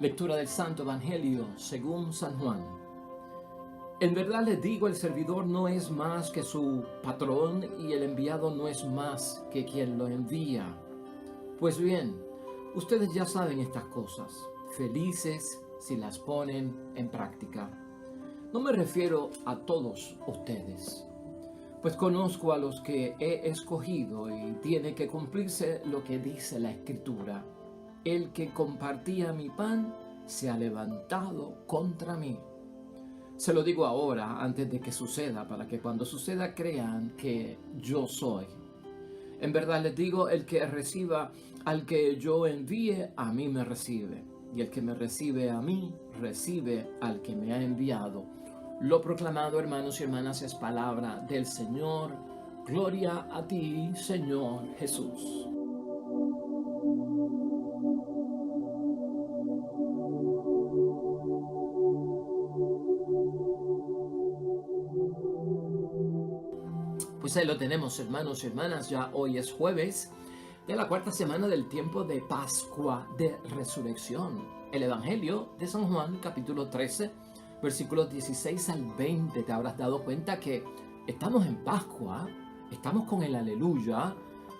Lectura del Santo Evangelio según San Juan. En verdad les digo, el servidor no es más que su patrón y el enviado no es más que quien lo envía. Pues bien, ustedes ya saben estas cosas, felices si las ponen en práctica. No me refiero a todos ustedes, pues conozco a los que he escogido y tiene que cumplirse lo que dice la Escritura. El que compartía mi pan se ha levantado contra mí. Se lo digo ahora, antes de que suceda, para que cuando suceda crean que yo soy. En verdad les digo, el que reciba al que yo envíe, a mí me recibe. Y el que me recibe a mí, recibe al que me ha enviado. Lo proclamado, hermanos y hermanas, es palabra del Señor. Gloria a ti, Señor Jesús. Pues ahí lo tenemos, hermanos y hermanas, ya hoy es jueves de la cuarta semana del tiempo de Pascua de Resurrección. El Evangelio de San Juan, capítulo 13, versículos 16 al 20. Te habrás dado cuenta que estamos en Pascua, estamos con el Aleluya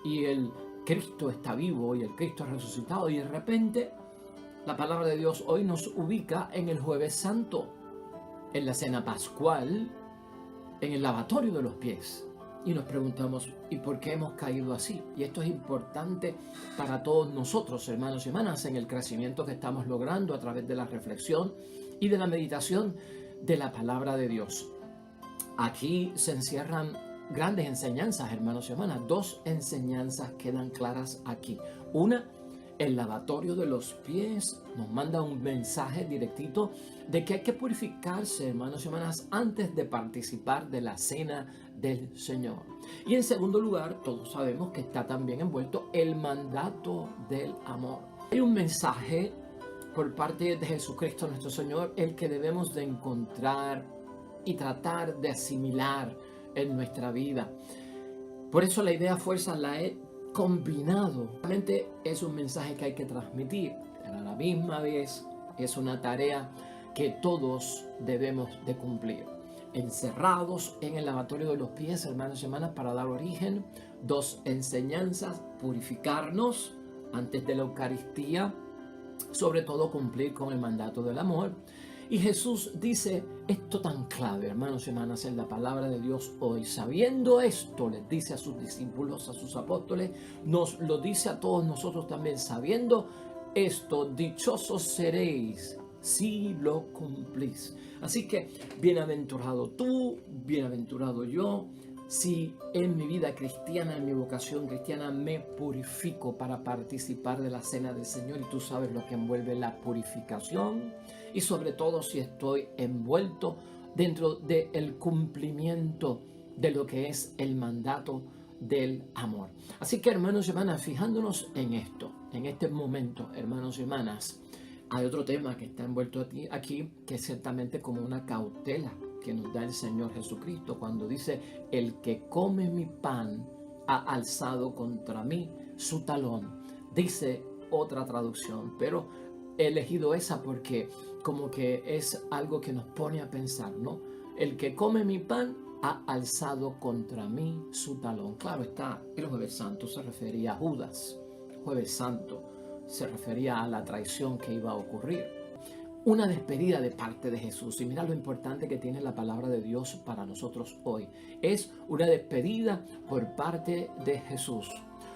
y el Cristo está vivo y el Cristo ha resucitado, y de repente la palabra de Dios hoy nos ubica en el Jueves Santo, en la cena pascual, en el lavatorio de los pies. Y nos preguntamos, ¿y por qué hemos caído así? Y esto es importante para todos nosotros, hermanos y hermanas, en el crecimiento que estamos logrando a través de la reflexión y de la meditación de la palabra de Dios. Aquí se encierran grandes enseñanzas, hermanos y hermanas. Dos enseñanzas quedan claras aquí. Una, el lavatorio de los pies nos manda un mensaje directito de que hay que purificarse, hermanos y hermanas, antes de participar de la cena del Señor. Y en segundo lugar, todos sabemos que está también envuelto el mandato del amor. Hay un mensaje por parte de Jesucristo nuestro Señor, el que debemos de encontrar y tratar de asimilar en nuestra vida. Por eso la idea fuerza la he combinado. Realmente es un mensaje que hay que transmitir, pero a la misma vez es una tarea que todos debemos de cumplir. Encerrados en el lavatorio de los pies, hermanos y hermanas, para dar origen, dos enseñanzas: purificarnos antes de la Eucaristía, sobre todo cumplir con el mandato del amor. Y Jesús dice esto tan clave, hermanos y hermanas, en la palabra de Dios hoy. Sabiendo esto, les dice a sus discípulos, a sus apóstoles, nos lo dice a todos nosotros también. Sabiendo esto, dichosos seréis si lo cumplís. Así que bienaventurado tú, bienaventurado yo, si en mi vida cristiana, en mi vocación cristiana, me purifico para participar de la cena del Señor. Y tú sabes lo que envuelve la purificación, y sobre todo si estoy envuelto dentro del cumplimiento de lo que es el mandato del amor. Así que, hermanos y hermanas, fijándonos en esto, en este momento, hermanos y hermanas, hay otro tema que está envuelto aquí, que es ciertamente como una cautela que nos da el Señor Jesucristo cuando dice: el que come mi pan ha alzado contra mí su talón. Dice otra traducción, pero he elegido esa porque como que es algo que nos pone a pensar, ¿no? El que come mi pan ha alzado contra mí su talón. Claro está, el Jueves Santo se refería a Judas. Jueves Santo se refería a la traición que iba a ocurrir. Una despedida de parte de Jesús. Y mira lo importante que tiene la palabra de Dios para nosotros hoy. Es una despedida por parte de Jesús.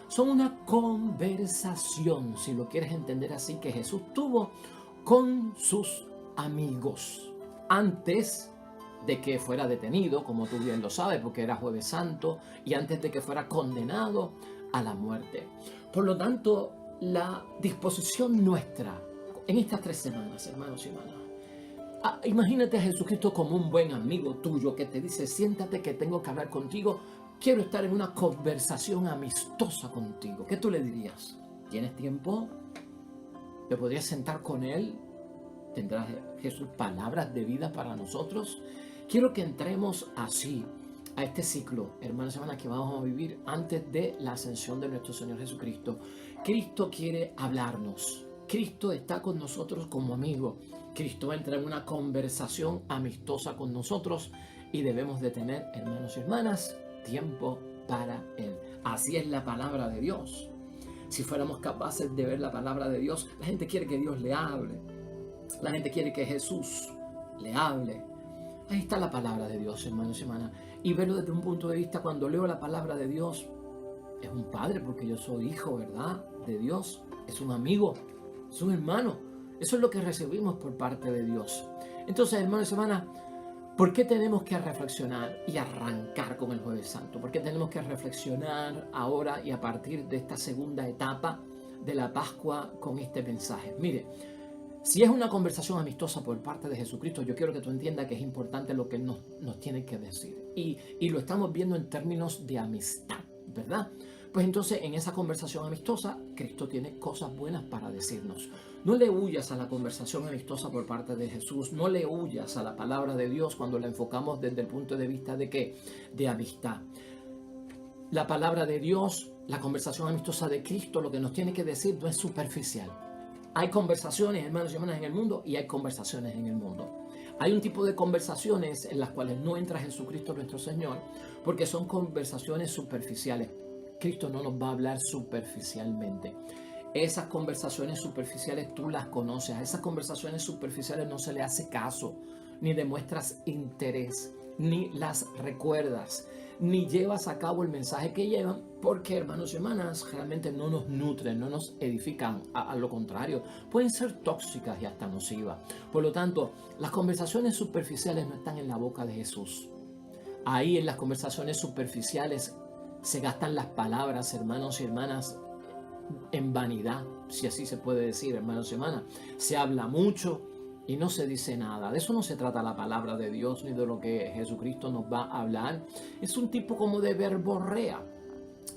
Son una conversación, si lo quieres entender así, que Jesús tuvo con sus amigos antes de que fuera detenido, como tú bien lo sabes, porque era Jueves Santo, y antes de que fuera condenado a la muerte. Por lo tanto, la disposición nuestra en estas 3 semanas, hermanos y hermanas, imagínate a Jesucristo como un buen amigo tuyo que te dice: siéntate que tengo que hablar contigo, quiero estar en una conversación amistosa contigo. ¿Qué tú le dirías? ¿Tienes tiempo? ¿Te podrías sentar con él? ¿Tendrá Jesús palabras de vida para nosotros? Quiero que entremos así a este ciclo, hermanos y hermanas, que vamos a vivir antes de la ascensión de nuestro Señor Jesucristo. Cristo quiere hablarnos. Cristo está con nosotros como amigo. Cristo entra en una conversación amistosa con nosotros y debemos de tener, hermanos y hermanas, tiempo para Él. Así es la palabra de Dios. Si fuéramos capaces de ver la palabra de Dios, la gente quiere que Dios le hable. La gente quiere que Jesús le hable. Ahí está la palabra de Dios, hermanos y hermanas. Y verlo desde un punto de vista, cuando leo la palabra de Dios, es un padre porque yo soy hijo, ¿verdad? De Dios. Es un amigo, es un hermano. Eso es lo que recibimos por parte de Dios. Entonces, hermanos y hermanas, ¿por qué tenemos que reflexionar y arrancar con el Jueves Santo? ¿Por qué tenemos que reflexionar ahora y a partir de esta segunda etapa de la Pascua con este mensaje? Mire, si es una conversación amistosa por parte de Jesucristo, yo quiero que tú entiendas que es importante lo que Él nos tiene que decir. Y lo estamos viendo en términos de amistad, ¿verdad? Pues entonces en esa conversación amistosa, Cristo tiene cosas buenas para decirnos. No le huyas a la conversación amistosa por parte de Jesús, no le huyas a la palabra de Dios cuando la enfocamos desde el punto de vista de ¿qué? De amistad. La palabra de Dios, la conversación amistosa de Cristo, lo que nos tiene que decir no es superficial. Hay conversaciones, hermanos y hermanas, en el mundo y hay conversaciones en el mundo. Hay un tipo de conversaciones en las cuales no entra Jesucristo nuestro Señor porque son conversaciones superficiales. Cristo no nos va a hablar superficialmente. Esas conversaciones superficiales tú las conoces. A esas conversaciones superficiales no se le hace caso, ni demuestras interés, ni las recuerdas, ni llevas a cabo el mensaje que llevan, porque, hermanos y hermanas, realmente no nos nutren, no nos edifican. A lo contrario, pueden ser tóxicas y hasta nocivas. Por lo tanto, las conversaciones superficiales no están en la boca de Jesús. Ahí en las conversaciones superficiales se gastan las palabras, hermanos y hermanas, en vanidad, si así se puede decir, hermanos y hermanas. Se habla mucho y no se dice nada. De eso no se trata la palabra de Dios ni de lo que Jesucristo nos va a hablar. Es un tipo como de verborrea.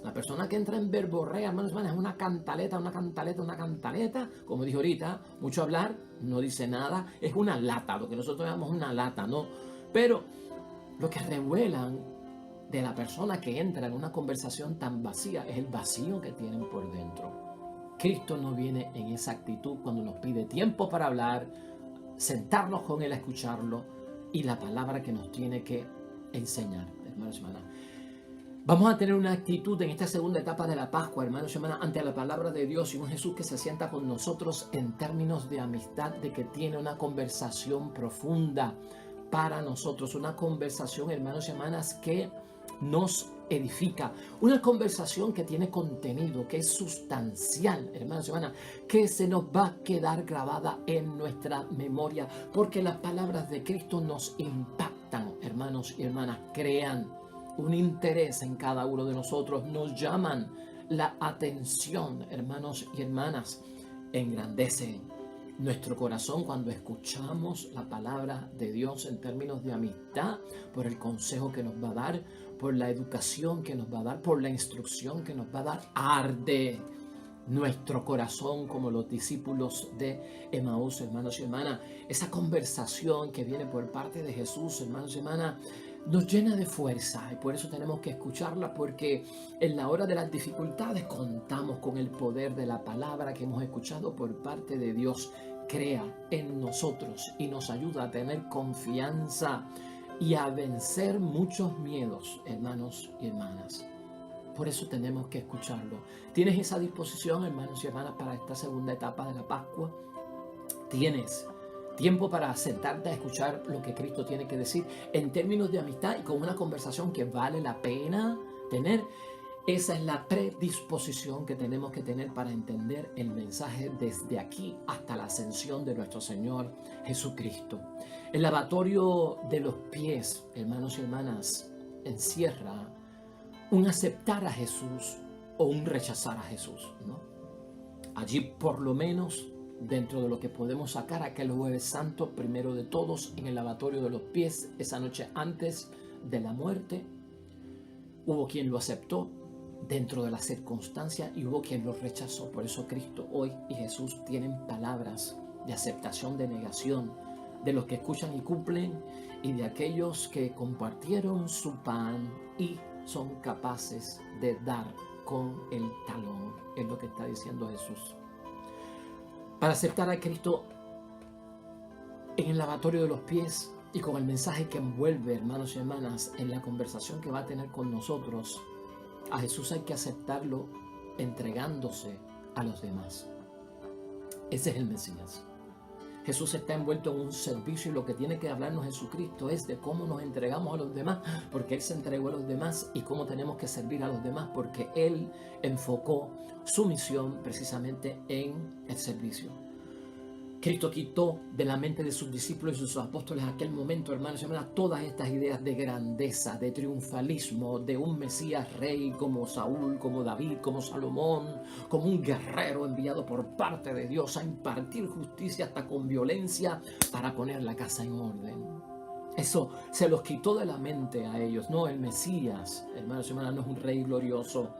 La persona que entra en verborrea, hermanos y hermanas, es una cantaleta, como dije ahorita, mucho hablar, no dice nada, es una lata, lo que nosotros llamamos una lata, ¿no? Pero lo que revelan de la persona que entra en una conversación tan vacía es el vacío que tienen por dentro. Cristo no viene en esa actitud cuando nos pide tiempo para hablar, sentarnos con Él a escucharlo y la palabra que nos tiene que enseñar, hermanos y hermanas. Vamos a tener una actitud en esta segunda etapa de la Pascua, hermanos y hermanas, ante la palabra de Dios y un Jesús que se sienta con nosotros en términos de amistad, de que tiene una conversación profunda para nosotros, una conversación, hermanos y hermanas, que nos edifica, una conversación que tiene contenido, que es sustancial, hermanos y hermanas, que se nos va a quedar grabada en nuestra memoria, porque las palabras de Cristo nos impactan, hermanos y hermanas, crean un interés en cada uno de nosotros, nos llaman la atención, hermanos y hermanas, engrandecen nuestro corazón cuando escuchamos la palabra de Dios en términos de amistad, por el consejo que nos va a dar, por la educación que nos va a dar, por la instrucción que nos va a dar. Arde nuestro corazón como los discípulos de Emaús, hermanos y hermanas. Esa conversación que viene por parte de Jesús, hermanos y hermanas, nos llena de fuerza y por eso tenemos que escucharla, porque en la hora de las dificultades contamos con el poder de la palabra que hemos escuchado por parte de Dios. Crea en nosotros y nos ayuda a tener confianza y a vencer muchos miedos, hermanos y hermanas. Por eso tenemos que escucharlo. ¿Tienes esa disposición, hermanos y hermanas, para esta segunda etapa de la Pascua? ¿Tienes tiempo para sentarte a escuchar lo que Cristo tiene que decir en términos de amistad y con una conversación que vale la pena tener? Esa es la predisposición que tenemos que tener para entender el mensaje desde aquí hasta la ascensión de nuestro Señor Jesucristo. El lavatorio de los pies, hermanos y hermanas, encierra un aceptar a Jesús o un rechazar a Jesús, ¿no? Allí, por lo menos, dentro de lo que podemos sacar, aquel Jueves Santo, primero de todos, en el lavatorio de los pies, esa noche antes de la muerte, hubo quien lo aceptó dentro de la circunstancia y hubo quien lo rechazó. Por eso Cristo hoy y Jesús tienen palabras de aceptación, de negación, de los que escuchan y cumplen y de aquellos que compartieron su pan y son capaces de dar con el talón. Es lo que está diciendo Jesús. para aceptar a Cristo en el lavatorio de los pies y con el mensaje que envuelve, hermanos y hermanas, en la conversación que va a tener con nosotros. A Jesús hay que aceptarlo entregándose a los demás. Ese es el Mesías. Jesús está envuelto en un servicio y lo que tiene que hablarnos Jesucristo es de cómo nos entregamos a los demás, porque Él se entregó a los demás, y cómo tenemos que servir a los demás, porque Él enfocó su misión precisamente en el servicio. Cristo quitó de la mente de sus discípulos y sus apóstoles en aquel momento, hermanos y hermanas, todas estas ideas de grandeza, de triunfalismo, de un Mesías rey como Saúl, como David, como Salomón, como un guerrero enviado por parte de Dios a impartir justicia hasta con violencia para poner la casa en orden. Eso se los quitó de la mente a ellos. No, el Mesías, hermanos y hermanas, no es un rey glorioso,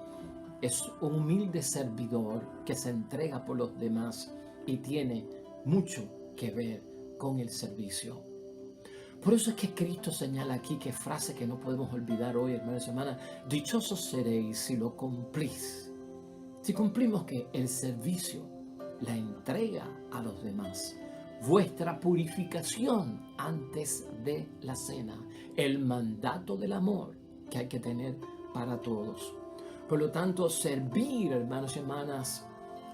es un humilde servidor que se entrega por los demás y tiene mucho que ver con el servicio. Por eso es que Cristo señala aquí, que frase que no podemos olvidar hoy, hermanos y hermanas: dichosos seréis si lo cumplís. Si cumplimos que el servicio, la entrega a los demás, vuestra purificación antes de la cena, el mandato del amor que hay que tener para todos. Por lo tanto, servir, hermanos y hermanas,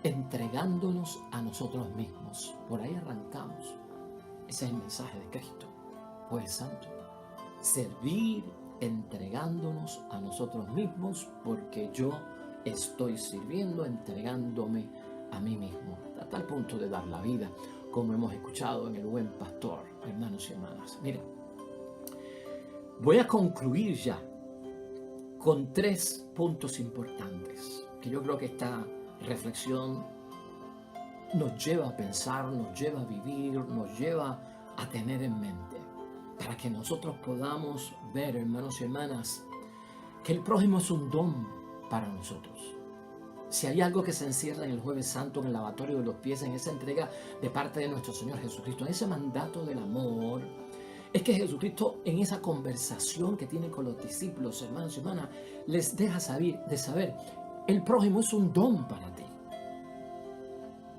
entregándonos a nosotros mismos. Por ahí arrancamos. Ese es el mensaje de Cristo, Jueves Santo. Servir entregándonos a nosotros mismos, porque yo estoy sirviendo, entregándome a mí mismo, hasta el punto de dar la vida, como hemos escuchado en el Buen Pastor, hermanos y hermanas. Mira, voy a concluir ya con 3 puntos importantes que yo creo que esta reflexión nos lleva a pensar, nos lleva a vivir, nos lleva a tener en mente, para que nosotros podamos ver, hermanos y hermanas, que el prójimo es un don para nosotros. Si hay algo que se encierra en el Jueves Santo, en el lavatorio de los pies, en esa entrega de parte de nuestro Señor Jesucristo, en ese mandato del amor, es que Jesucristo, en esa conversación que tiene con los discípulos, hermanos y hermanas, les deja saber, el prójimo es un don para ti.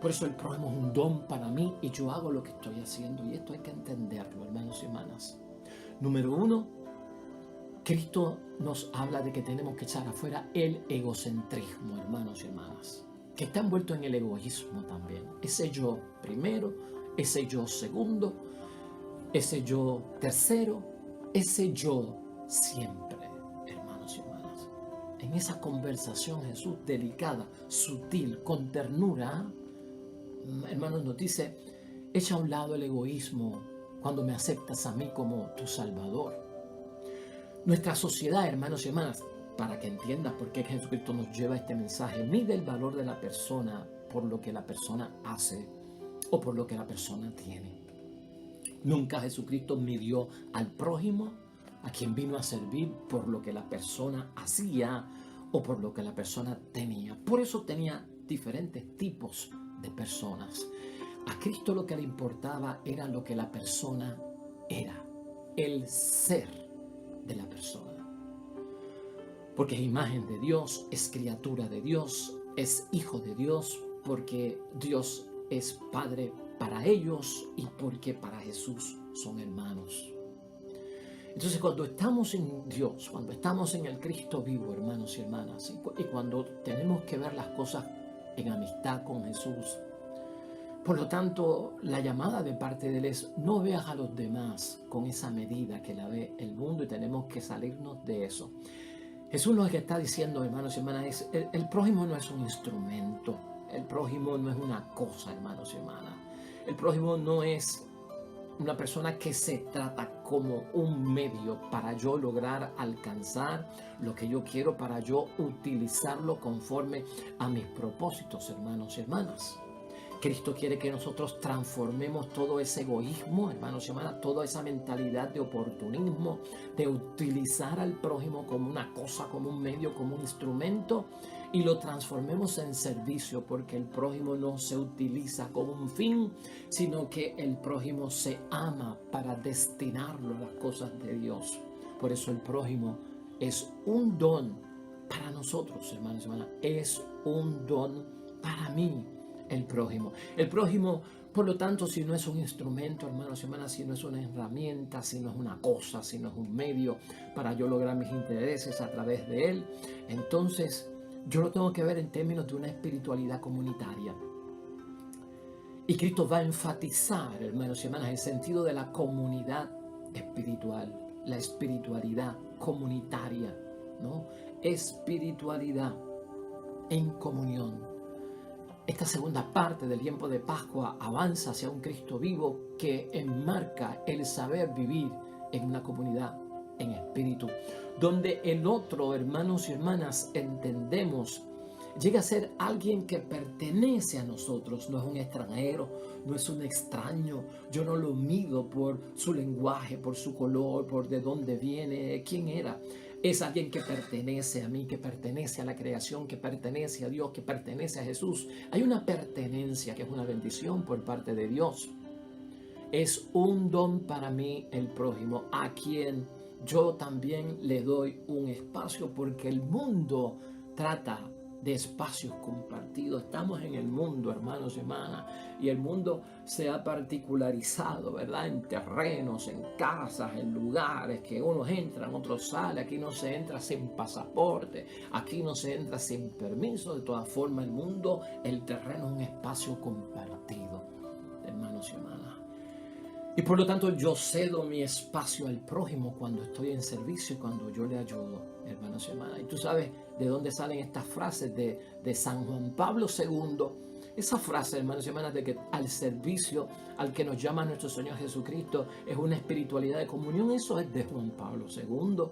Por eso el prójimo es un don para mí y yo hago lo que estoy haciendo. Y esto hay que entenderlo, hermanos y hermanas. Número 1, Cristo nos habla de que tenemos que echar afuera el egocentrismo, hermanos y hermanas, que está envuelto en el egoísmo también. Ese yo primero, ese yo segundo, ese yo tercero, ese yo siempre, hermanos y hermanas. En esa conversación Jesús, delicada, sutil, con ternura, hermanos, nos dice: echa a un lado el egoísmo cuando me aceptas a mí como tu Salvador. Nuestra sociedad, hermanos y hermanas, para que entiendas por qué Jesucristo nos lleva este mensaje, mide el valor de la persona por lo que la persona hace o por lo que la persona tiene. Nunca Jesucristo midió al prójimo, a quien vino a servir, por lo que la persona hacía o por lo que la persona tenía. Por eso tenía diferentes tipos de personas. A Cristo lo que le importaba era lo que la persona era, el ser de la persona. Porque es imagen de Dios, es criatura de Dios, es hijo de Dios, porque Dios es Padre para ellos y porque para Jesús son hermanos. Entonces, cuando estamos en Dios, cuando estamos en el Cristo vivo, hermanos y hermanas, y cuando tenemos que ver las cosas en amistad con Jesús, por lo tanto, la llamada de parte de Él es: no veas a los demás con esa medida que la ve el mundo, y tenemos que salirnos de eso. Jesús lo que está diciendo, hermanos y hermanas, es: el prójimo no es un instrumento, el prójimo no es una cosa, hermanos y hermanas. El prójimo no es una persona que se trata como un medio para yo lograr alcanzar lo que yo quiero, para yo utilizarlo conforme a mis propósitos, hermanos y hermanas. Cristo quiere que nosotros transformemos todo ese egoísmo, hermanos y hermanas, toda esa mentalidad de oportunismo, de utilizar al prójimo como una cosa, como un medio, como un instrumento, y lo transformemos en servicio, porque el prójimo no se utiliza como un fin, sino que el prójimo se ama para destinarlo a las cosas de Dios. Por eso el prójimo es un don para nosotros, hermanos y hermanas, es un don para mí. el prójimo. El prójimo, por lo tanto, si no es un instrumento, hermanos y hermanas, si no es una herramienta, si no es una cosa, si no es un medio para yo lograr mis intereses a través de él, entonces yo lo tengo que ver en términos de una espiritualidad comunitaria. Y Cristo va a enfatizar, hermanos y hermanas, el sentido de la comunidad espiritual, la espiritualidad comunitaria, ¿no? Espiritualidad en comunión. Esta segunda parte del tiempo de Pascua avanza hacia un Cristo vivo que enmarca el saber vivir en una comunidad en espíritu, donde el otro, hermanos y hermanas, entendemos, llega a ser alguien que pertenece a nosotros, no es un extranjero, no es un extraño. Yo no lo mido por su lenguaje, por su color, por de dónde viene, quién era. Es alguien que pertenece a mí, que pertenece a la creación, que pertenece a Dios, que pertenece a Jesús. Hay una pertenencia que es una bendición por parte de Dios. Es un don para mí el prójimo, a quien yo también le doy un espacio, porque el mundo trata de espacios compartidos. Estamos en el mundo, hermanos y hermanas, y el mundo se ha particularizado, ¿verdad? En terrenos, en casas, en lugares que unos entran, otros salen. Aquí no se entra sin pasaporte, aquí no se entra sin permiso. De todas formas, el mundo, el terreno es un espacio compartido, hermanos y hermanas. Y por lo tanto yo cedo mi espacio al prójimo cuando estoy en servicio y cuando yo le ayudo, hermanos y hermanas. Y tú sabes de dónde salen estas frases de San Juan Pablo II. Esa frase, hermanos y hermanas, de que al servicio al que nos llama nuestro Señor Jesucristo es una espiritualidad de comunión, eso es de Juan Pablo II.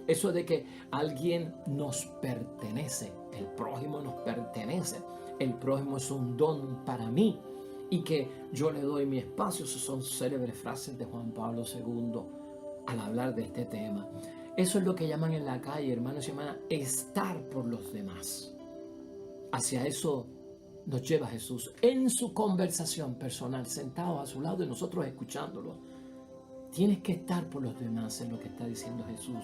Eso de que alguien nos pertenece, el prójimo nos pertenece, el prójimo es un don para mí y que yo le doy mi espacio. Esas son célebres frases de Juan Pablo II al hablar de este tema. Eso es lo que llaman en la calle, hermanos y hermanas, estar por los demás. Hacia eso nos lleva Jesús en su conversación personal, sentado a su lado y nosotros escuchándolo. Tienes que estar por los demás, es lo que está diciendo Jesús.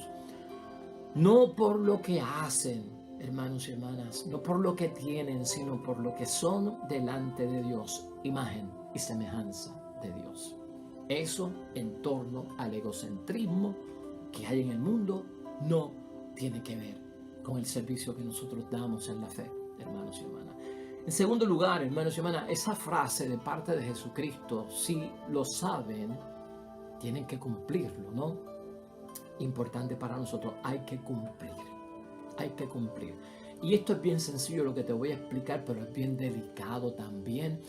No por lo que hacen, hermanos y hermanas, no por lo que tienen, sino por lo que son delante de Dios, imagen y semejanza de Dios. Eso en torno al egocentrismo que hay en el mundo no tiene que ver con el servicio que nosotros damos en la fe, hermanos y hermanas. En segundo lugar, hermanos y hermanas, esa frase de parte de Jesucristo, si lo saben, tienen que cumplirlo, ¿no? Importante para nosotros, hay que cumplir. Hay que cumplir. Y esto es bien sencillo lo que te voy a explicar, pero es bien delicado también.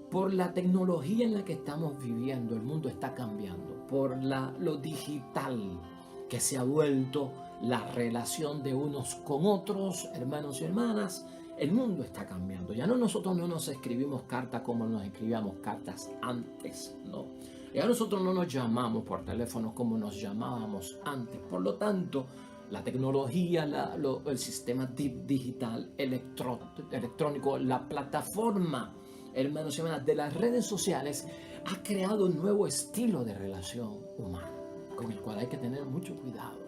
Por la tecnología en la que estamos viviendo, el mundo está cambiando. Por lo digital que se ha vuelto la relación de unos con otros, hermanos y hermanas, el mundo está cambiando. Ya nosotros no nos escribimos cartas como nos escribíamos cartas antes, ¿no? Ya nosotros no nos llamamos por teléfono como nos llamábamos antes. Por lo tanto, la tecnología, el sistema digital, electrónico, la plataforma, hermanos y hermanas, de las redes sociales ha creado un nuevo estilo de relación humana, con el cual hay que tener mucho cuidado.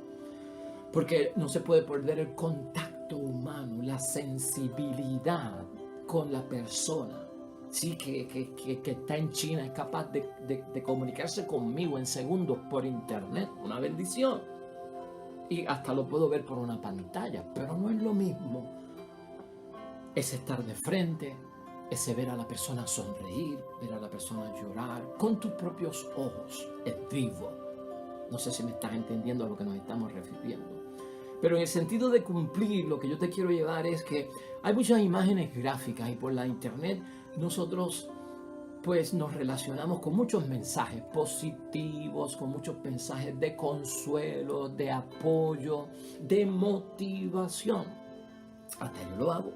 Porque no se puede perder el contacto humano, la sensibilidad con la persona. Sí, que está en China, es capaz de comunicarse conmigo en segundos por internet, una bendición. Y hasta lo puedo ver por una pantalla, pero no es lo mismo. Es estar de frente, es ver a la persona sonreír, ver a la persona llorar, con tus propios ojos, es vivo. No sé si me estás entendiendo a lo que nos estamos refiriendo. Pero en el sentido de cumplir, lo que yo te quiero llevar es que hay muchas imágenes gráficas y por la internet nosotros pues nos relacionamos con muchos mensajes positivos, con muchos mensajes de consuelo, de apoyo, de motivación. Hasta yo lo hago.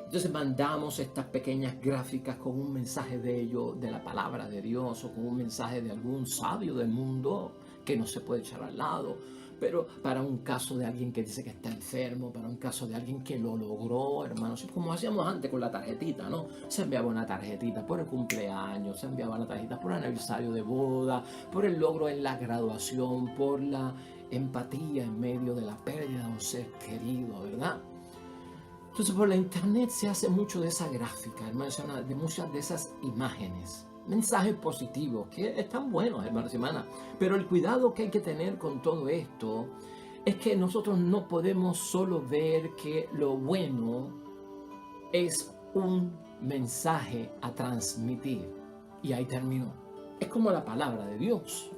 Entonces mandamos estas pequeñas gráficas con un mensaje bello de la palabra de Dios o con un mensaje de algún sabio del mundo que no se puede echar al lado. Pero para un caso de alguien que dice que está enfermo, para un caso de alguien que lo logró, hermanos, como hacíamos antes con la tarjetita, ¿no? Se enviaba una tarjetita por el cumpleaños, se enviaba una tarjetita por el aniversario de boda, por el logro en la graduación, por la empatía en medio de la pérdida de un ser querido, ¿verdad? Entonces por la internet se hace mucho de esa gráfica, hermanos y hermanas, de muchas de esas imágenes. Mensajes positivos que están buenos, hermanos y hermanas. Pero el cuidado que hay que tener con todo esto es que nosotros no podemos solo ver que lo bueno es un mensaje a transmitir. Y ahí terminó. Es como la palabra de Dios.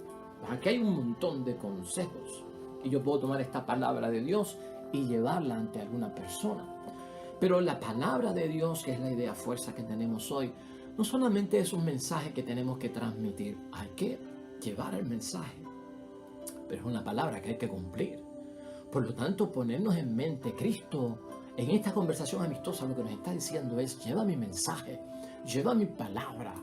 Aquí hay un montón de consejos. Y yo puedo tomar esta palabra de Dios y llevarla ante alguna persona. Pero la palabra de Dios, que es la idea fuerza que tenemos hoy, no solamente es un mensaje que tenemos que transmitir. Hay que llevar el mensaje. Pero es una palabra que hay que cumplir. Por lo tanto, ponernos en mente, Cristo, en esta conversación amistosa, lo que nos está diciendo es, lleva mi mensaje, lleva mi palabra,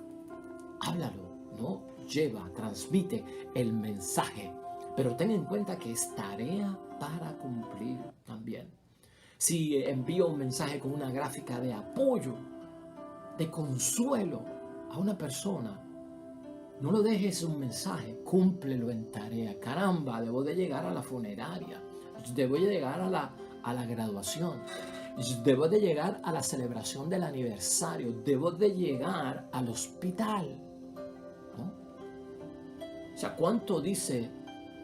háblalo, ¿no? Lleva, transmite el mensaje. Pero ten en cuenta que es tarea para cumplir también. Si envío un mensaje con una gráfica de apoyo, de consuelo a una persona, no lo dejes un mensaje, cúmplelo en tarea. Caramba, debo de llegar a la funeraria, debo de llegar a la graduación, debo de llegar a la celebración del aniversario, debo de llegar al hospital, ¿no? O sea, ¿cuánto dice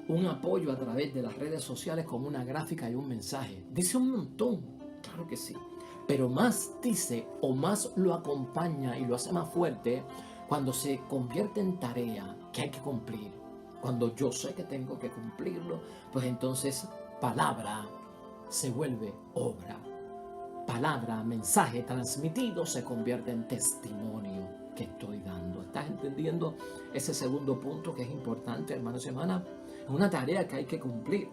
un apoyo a través de las redes sociales con una gráfica y un mensaje? Dice un montón, claro que sí. Pero más dice o más lo acompaña y lo hace más fuerte cuando se convierte en tarea que hay que cumplir. Cuando yo sé que tengo que cumplirlo, pues entonces palabra se vuelve obra. Palabra, mensaje transmitido se convierte en testimonio que estoy dando. ¿Estás entendiendo ese segundo punto que es importante, hermanos y hermanas? Es una tarea que hay que cumplir.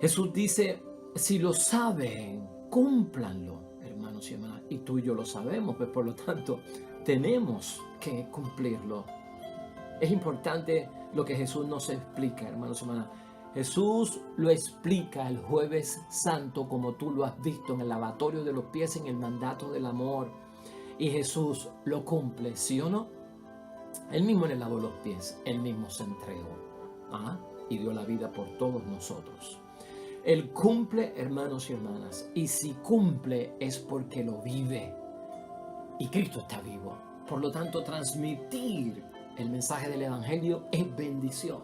Jesús dice, si lo saben, cúmplanlo, hermanos y hermanas. Y tú y yo lo sabemos, pues por lo tanto tenemos que cumplirlo. Es importante lo que Jesús nos explica, hermanos y hermanas. Jesús lo explica el Jueves Santo, como tú lo has visto en el lavatorio de los pies, en el mandato del amor. Y Jesús lo cumple, ¿sí o no? Él mismo le lavó los pies, él mismo se entregó, y dio la vida por todos nosotros. Él cumple, hermanos y hermanas, y si cumple es porque lo vive. Y Cristo está vivo. Por lo tanto, transmitir el mensaje del Evangelio es bendición.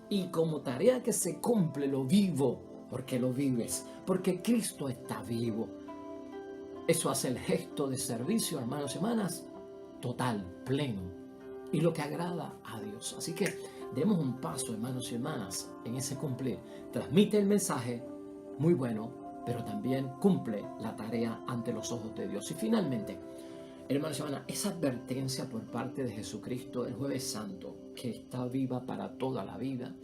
Y como tarea que se cumple, lo vivo, porque lo vives, porque Cristo está vivo. Eso hace el gesto de servicio, hermanos y hermanas, total, pleno, y lo que agrada a Dios. Así que demos un paso, hermanos y hermanas, en ese cumplir. Transmite el mensaje, muy bueno, pero también cumple la tarea ante los ojos de Dios. Y finalmente, hermanos y hermanas, esa advertencia por parte de Jesucristo el Jueves Santo, que está viva para toda la vida,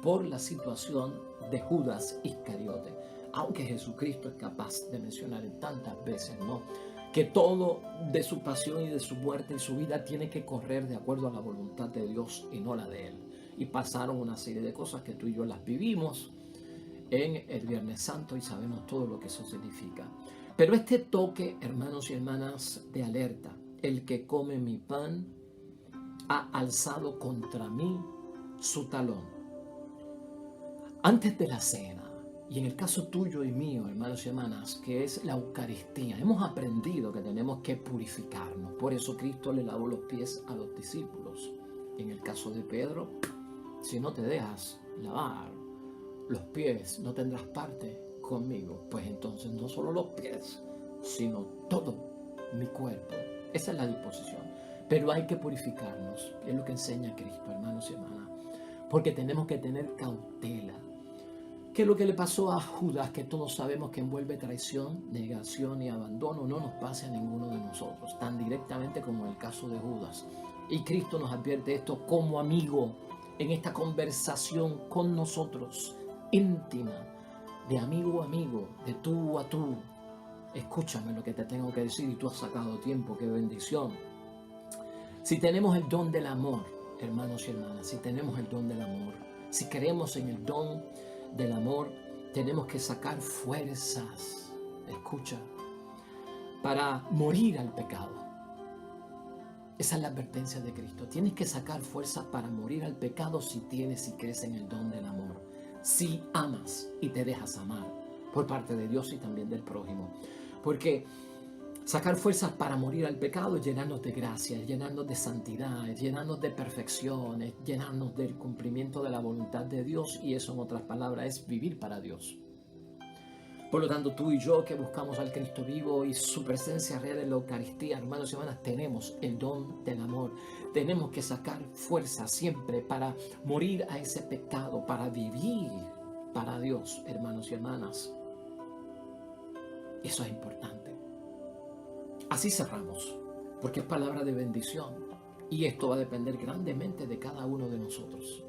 por la situación de Judas Iscariote. Aunque Jesucristo es capaz de mencionar en tantas veces, ¿no?, que todo de su pasión y de su muerte y su vida tiene que correr de acuerdo a la voluntad de Dios y no la de Él. Y pasaron una serie de cosas que tú y yo las vivimos en el Viernes Santo y sabemos todo lo que eso significa. Pero este toque, hermanos y hermanas, de alerta, el que come mi pan ha alzado contra mí su talón. Antes de la cena, y en el caso tuyo y mío, hermanos y hermanas, que es la Eucaristía, hemos aprendido que tenemos que purificarnos. Por eso Cristo le lavó los pies a los discípulos. En el caso de Pedro, si no te dejas lavar los pies, no tendrás parte conmigo. Pues entonces no solo los pies, sino todo mi cuerpo. Esa es la disposición. Pero hay que purificarnos. Es lo que enseña Cristo, hermanos y hermanas. Porque tenemos que tener cautela. Que lo que le pasó a Judas, que todos sabemos que envuelve traición, negación y abandono, no nos pase a ninguno de nosotros, tan directamente como en el caso de Judas. Y Cristo nos advierte esto como amigo, en esta conversación con nosotros, íntima, de amigo a amigo, de tú a tú. Escúchame lo que te tengo que decir y tú has sacado tiempo, qué bendición. Si tenemos el don del amor, hermanos y hermanas, si tenemos el don del amor, si creemos en el don del amor, tenemos que sacar fuerzas, escucha, para morir al pecado. Esa es la advertencia de Cristo. Tienes que sacar fuerzas para morir al pecado si tienes y crees en el don del amor. Si amas y te dejas amar por parte de Dios y también del prójimo. Porque sacar fuerzas para morir al pecado es llenarnos de gracia, es llenarnos de santidad, es llenarnos de perfección, es llenarnos del cumplimiento de la voluntad de Dios, y eso, en otras palabras, es vivir para Dios. Por lo tanto, tú y yo que buscamos al Cristo vivo y su presencia real en la Eucaristía, hermanos y hermanas, tenemos el don del amor. Tenemos que sacar fuerza siempre para morir a ese pecado, para vivir para Dios, hermanos y hermanas. Eso es importante. Así cerramos, porque es palabra de bendición y esto va a depender grandemente de cada uno de nosotros.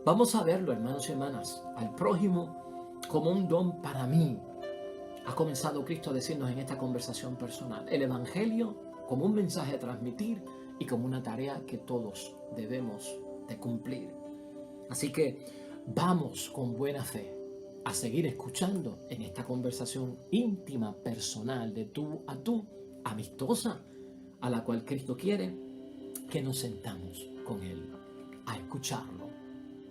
Vamos a verlo, hermanos y hermanas, al prójimo como un don para mí. Ha comenzado Cristo a decirnos en esta conversación personal. El Evangelio como un mensaje a transmitir y como una tarea que todos debemos de cumplir. Así que vamos con buena fe a seguir escuchando en esta conversación íntima, personal, de tú a tú, amistosa, a la cual Cristo quiere que nos sentamos con Él a escucharlo,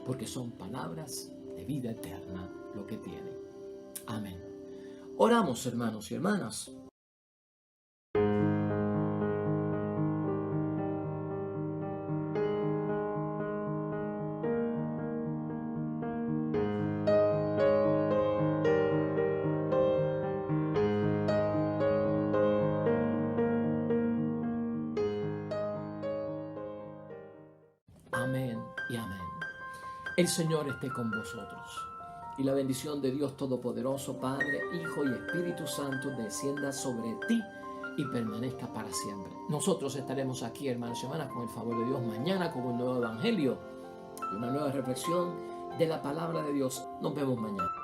porque son palabras de vida eterna lo que tiene. Amén. Oramos, hermanos y hermanas. Amén y amén. El Señor esté con vosotros. Y la bendición de Dios Todopoderoso, Padre, Hijo y Espíritu Santo, descienda sobre ti y permanezca para siempre. Nosotros estaremos aquí, hermanos y hermanas, con el favor de Dios, mañana con un nuevo evangelio y una nueva reflexión de la palabra de Dios. Nos vemos mañana.